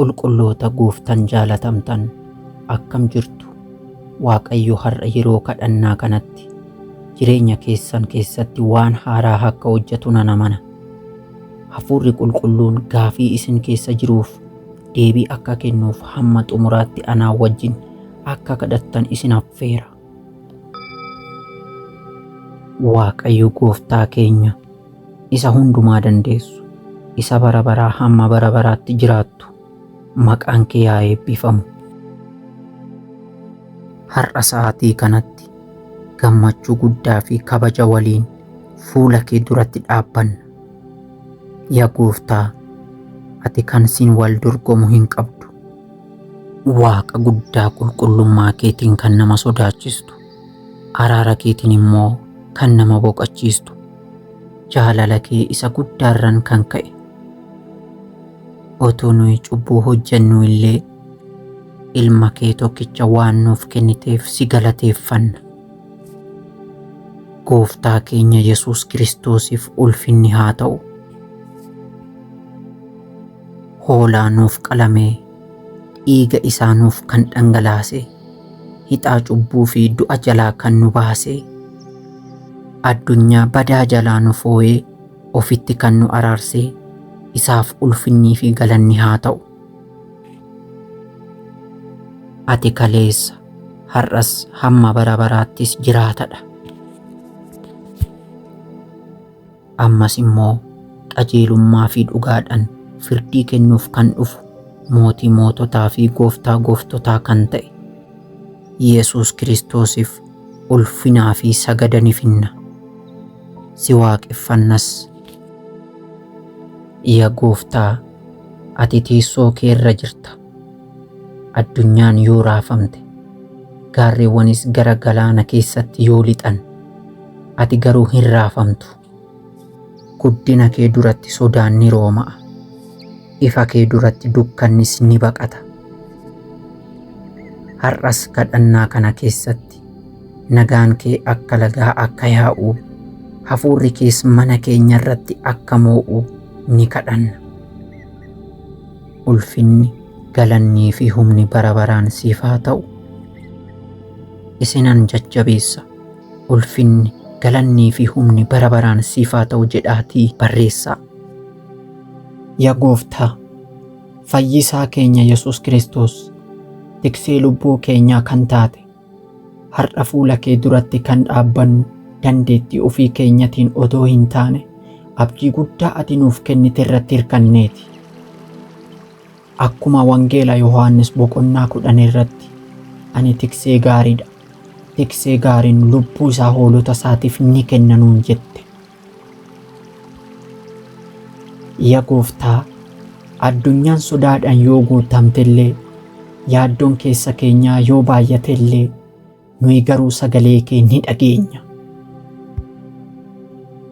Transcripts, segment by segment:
qulqulloota Gooftaan jaalatamtan akkam jirtu. Waaqayyo har'a yeroo kadhannaa kanatti jireenya keessan keessatti waan haaraa akka hojjetu nan amana. Hafuurri qulqulluun gaafii isin keessa jiruuf deebii akka kennuuf hamma xumuraatti anaa wajjin akka kadhattan isin affeera. Waaqayyo Gooftaa keenya isa hundumaa dandeessu, isa bara baraa hamma bara baraatti jiraattu, maqaan kee haa eebbifamu. Har'a sa'aatii kanatti gammachuu guddaa fi kabaja waliin fuula kee duratti dhaabbanna. Yaa Gooftaa, ati kan siin wal dorgomu hin qabdu. Waaqa guddaa qulqullummaa keetiin kan nama sodaachistu, araara keetiin immoo kan nama boqochiistu, jaalala kee isa guddaarran kan ka'e. Otoo nuyi cubbuu hojjennu illee ilma kee tokkicha waan nuuf kenniteef si galateeffanna. Gooftaa keenya Yesuus Kiristoosiif ulfinni haa ta'u. Hoolaa nuuf qalamee dhiiga isaa nuuf kan dhangalaase, hixaa cubbuu fi du'a jalaa kan nu baase, addunyaa badaa jalaa nu foo'ee ofitti kan nu araarsee, isaaf ulfinnii fi galanni haa ta'u. Ati kaleessa, har'as hamma bara baraattis jiraatadha. Ammas immoo qajeelummaa fi dhugaadhaan firdii kennuuf kan dhufu mootii moototaa fi gooftaa gooftotaa kan ta'e Yesuus Kiristoosiif ulfinaa fi sagada ni finna. Si waaqeffannas. Yaa Gooftaa, ati teessoo kee irra jirta. Addunyaan yoo raafamte, gaarreewwanis gara galaana keessatti yoo lixan, ati garuu hin raafamtu. Guddina kee duratti sodaan ni rooma'a. Ifa kee duratti dukkannis ni baqata. Har'as kadhannaa kana keessatti nagaan kee akka lagaa akka yaa'u, hafuurri kees mana keenya irratti akka moo'u ni kadhanna. Ulfinni, galannii fi humni bara baraan siif haa ta'u. Isinan jajjabeessa. Ulfinni, galannii fi humni bara baraan siif haa ta'u jedhaatii barreessaa. Yaa Gooftaa, Fayyisaa keenya Yesuus Kiristoos, tiksee lubbuu keenyaa kan taate, har'a fuula kee duratti kan dhaabbannu dandeettii ofii keenyatiin otoo hin taane, abdii guddaa ati nuuf kennite irratti hirkanneeti. Akkuma wangeela Yohaannis boqonnaa 10 irratti, ani tiksee gaariidha, tiksee gaariin lubbuu isaa hoolota isaatiif ni kenna nuun jette. Yaa Gooftaa, addunyaan sodaadhaan yoo guutamtellee, yaaddoon keessa keenyaa yoo baay'atellee, nuyi garuu sagalee kee ni dhageenya.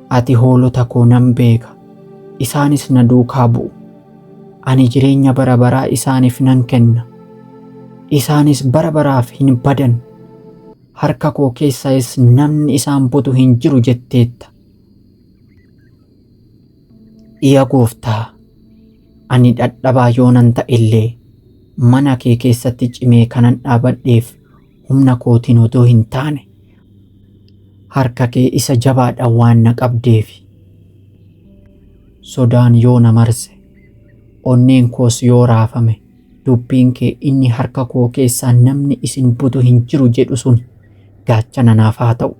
Ati hoolota koo nan beeka, isaanis na duukaa bu'u. Ani jireenya bara baraa isaaniif nan kenna. Isaanis bara baraaf hin badan. Harka koo keessaas namni isaan butu hin jiru jetteetta. Yaa Gooftaa, ani dadhabaa yoonan ta'ellee mana kee keessatti cimee kanan dhaabadheef humna kootiin otoo hin taane, harka kee isa jabaadhaan waan na qabdeefi. Sodaan yoo na marse, onneen koos yoo raafame, dubbiin kee inni harka koo keessaa namni isin butu hin jiru jedhu sun gaachana naaf haa ta'u.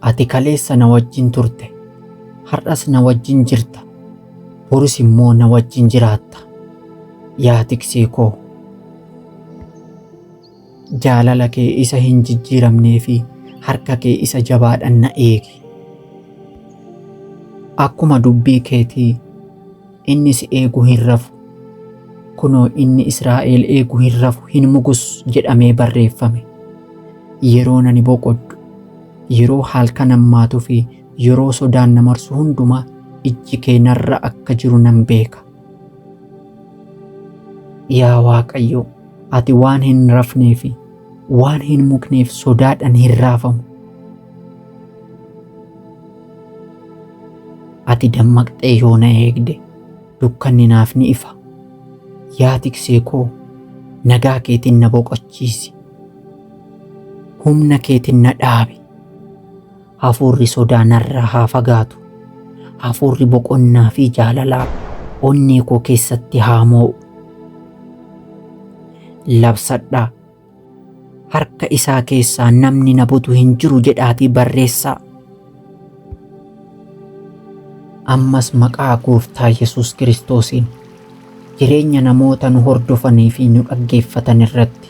Ati kaleessa na wajjin turte, har'as na wajjin jirta, borus immoo na wajjin jiraatta. Yaa tiksee koo, jaalala kee isa hin jijjiiramnee fi harka kee isa jabaadhaan na eegi. Akkuma dubbii keetii, inni si eegu hin rafu, kunoo inni Israa'el eegu hin rafu hin mugus jedhamee barreeffame. Yeroo nani boqoddu, yeroo halkan hammaatuu fi yeroo sodaan na marsu hundumaa ijji kee narra akka jiru nan beeka. Yaa Waaqayyo, ati waan hin rafnee fi waan hin mukneef sodaadhaan hin raafamu. Ati dammaqxee yoo na eegde, dukkanni naaf ni ifa. Yaa tiksee koo, nagaa keetiin na boqochiisi. Humna keetiin na dhaabi. Hafuurri sodaa narraa haa fagaatu. Hafuurri boqonnaa fi jaalalaa onnee koo keessatti haa moo'u. Labsadhaa. Harka isaa keessaa namni na butu hin jiru jedhaatii barreessaa. Ammas maqaa Gooftaa Yesuus Kiristoosiin jireenya namoota nu hordofanii fi nu dhaggeeffatan irratti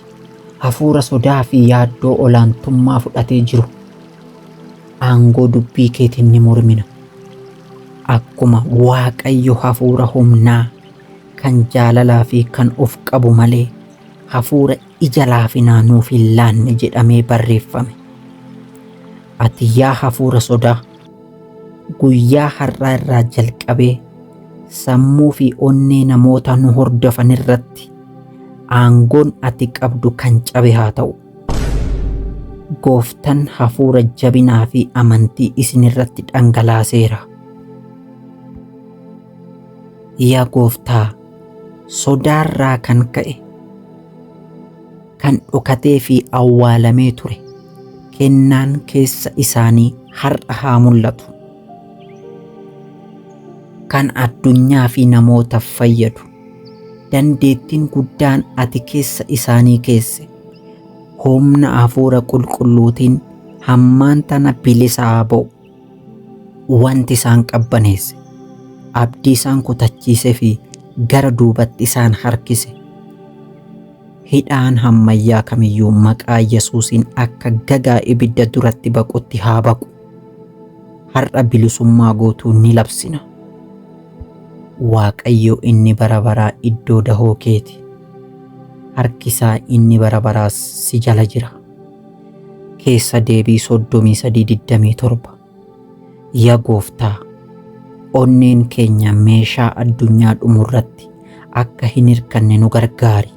hafuura sodaa fi yaaddoo olaantummaa fudhatee jiru aangoo dubbii keetiin ni mormina. Akkuma Waaqayyo hafuura humnaa kan jaalalaa fi kan of qabu malee hafuura ija laafinaa nuuf hin laanne jedhamee barreeffame. Ati yaa hafuura sodaa, guyyaa har'aa irraa jalqabee sammuu fi onnee namoota nu hordofan irratti aangoon ati qabdu kan cabe haa ta'u. Gooftaan hafuura jabinaa fi amantii isin irratti dhangalaaseera. Yaa Gooftaa, sodaarraa kan ka'e kan dhokatee fi awwaalamee ture kennaan keessa isaanii har'a haa mul'atu. Kan addunyaa fi namootaaf fayyadu dandeettiin guddaan ati keessa isaanii keesse humna hafuura qulqulluutiin hammaan tana bilisaa ba'u. Wanti isaan qabbaneesse, abdii isaan kutachiise fi gara duubatti isaan harkise hidhaan hammayyaa kamiyyuu maqaa Yesuusiin akka gagaa ibidda duratti baqutti haa baqu. Har'a bilisummaa guutuu ni labsina. Waaqayyo inni bara baraa iddoo dahoo keeti. Harkisaa inni bara baraas si jala jira. Keessa deebii 33:27. Yaa Gooftaa, onneen keenya meeshaa addunyaa dhumurratti akka hin hirkanne nu gargaari.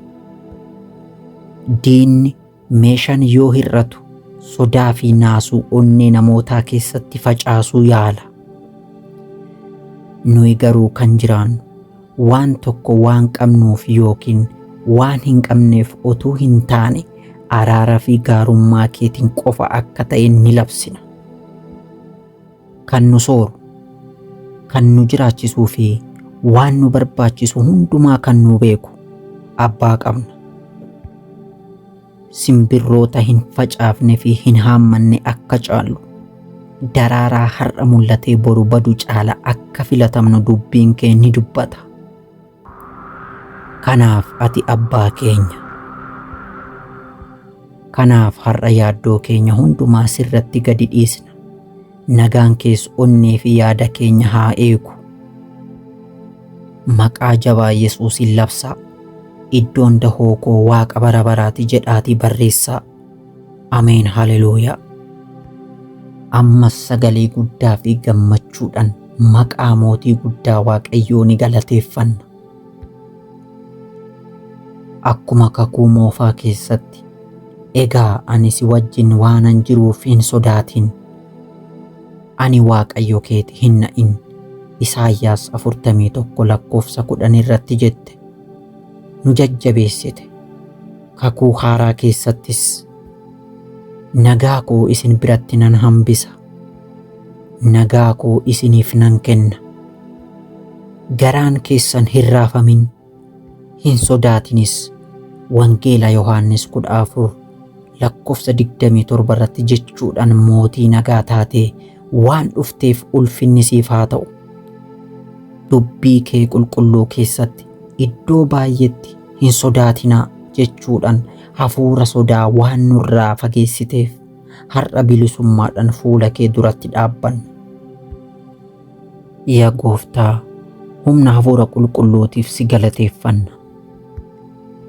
Diinni meeshaan yoo hir'atu sodaa fi naasuu onnee namootaa keessatti facaasuu yaala. Nuyi garuu kan jiraannu waan tokko waan qabnuuf yookiin waan hin qabneef otuu hin taane araara fi gaarummaa keetiin qofa akka ta'e ni labsina. Kan nu sooru, kan nu jiraachisuu fi waan nu barbaachisu hundumaa kan nu beeku abbaa qabna. Simbirroota hin facaafne fi hin haammanne akka caallu daraaraa har'a mul'atee boru badu caala akka filatamnu dubbiin kee ni dubbata. Kanaaf ati abbaa keenya. Kanaaf har'a yaaddoo keenya hundumaa sirratti gadi dhiisna. Nagaan kees onnee fi yaada keenya haa eegu. Maqaa jabaa Yesuusin labsaa. Iddoon dahoo koo Waaqa bara baraati jedhaatii barreessaa. Ameen, haleluuyaa. Ammas sagalee guddaa fi gammachuudhaan maqaa mootii guddaa Waaqayyoo ni galateeffanna. Akkuma kakuu moofaa keessatti, egaa ani si wajjin waanan jiruuf hin sodaatin. Ani Waaqayyo keeti hin na'in. Isaayyaas 41:10 irratti jette. Nu jajjabeessite. Kakuu haaraa keessattis nagaa koo isin biratti nan hambisa. Nagaa koo isiniif nan kenna. Garaan keessan hin raafamin, hin sodaatinis. Wangeela Yohaannis 14:27 irratti jechuudhaan mootii nagaa taatee waan dhufteef ulfinni siif haa ta'u. Dubbii kee qulqulluu keessatti iddoo baay'eetti hin sodaatinaa jechuudhaan hafuura sodaa waan nurraa fageessiteef har'a bilisummaadhaan fuula kee duratti dhaabbanna. Yaa Gooftaa, humna hafuura qulqulluutiif si galateeffanna.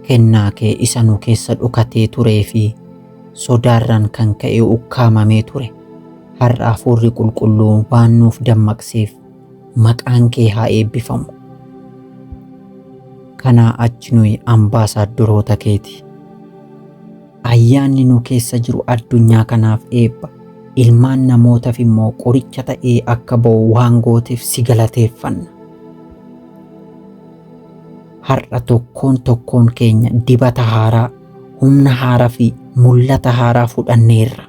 Kennaa kee isa nu keessa dhokatee turee fi sodaarraan kan ka'e ukkaamamee ture har'a hafuurri qulqulluun waan nuuf dammaqseef maqaan kee haa eebbifamu. Kanaa achi nuyi ambaasaaddoroota keeti. Ayyaanni nu keessa jiru addunyaa kanaaf eebba, ilmaan namootaaf immoo qoricha ta'ee akka ba'u waan gooteef si galateeffanna. har'a tokkoon keenya dibata haaraa, humna haaraa fi mul'ata haaraa fudhanneerra.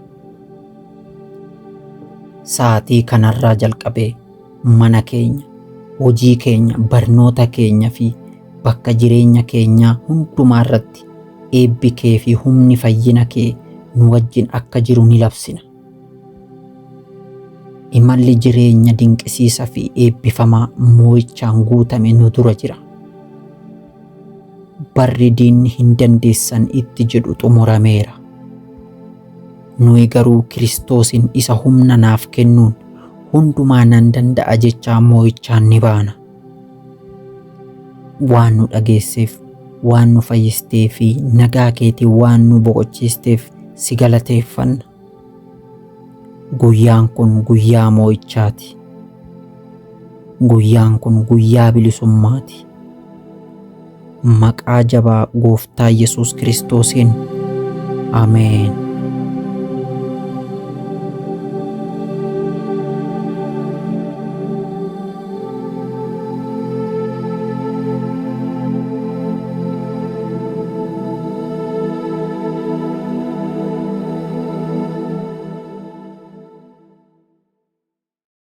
Sa'aatii kanarraa jalqabee mana keenya, hojii keenya, barnoota keenya fi bakka jireenya keenyaa hundumaa irratti eebbi kee fi humni fayyina kee nu wajjin akka jiru ni labsina. Imalli jireenya dinqisiisa fi eebbifamaa moo'ichaan guutame nu dura jira. Barri diinni hin dandeessan itti jedhu xumurameera. Nuyi garuu Kiristoosin isa humna naaf kennuun hundumaa nan danda'a jechaa moo'ichaan ni baana. Waan nu dhageesseef, waan nu fayyistee fi nagaa keetiin waan nu boqochiisteef si galateeffanna. Guyyaan kun guyyaa moo'ichaati. Guyyaan kun guyyaa bilisummaati. Maqaa jabaa Gooftaa Yesuus Kiristoosiin. Ameen.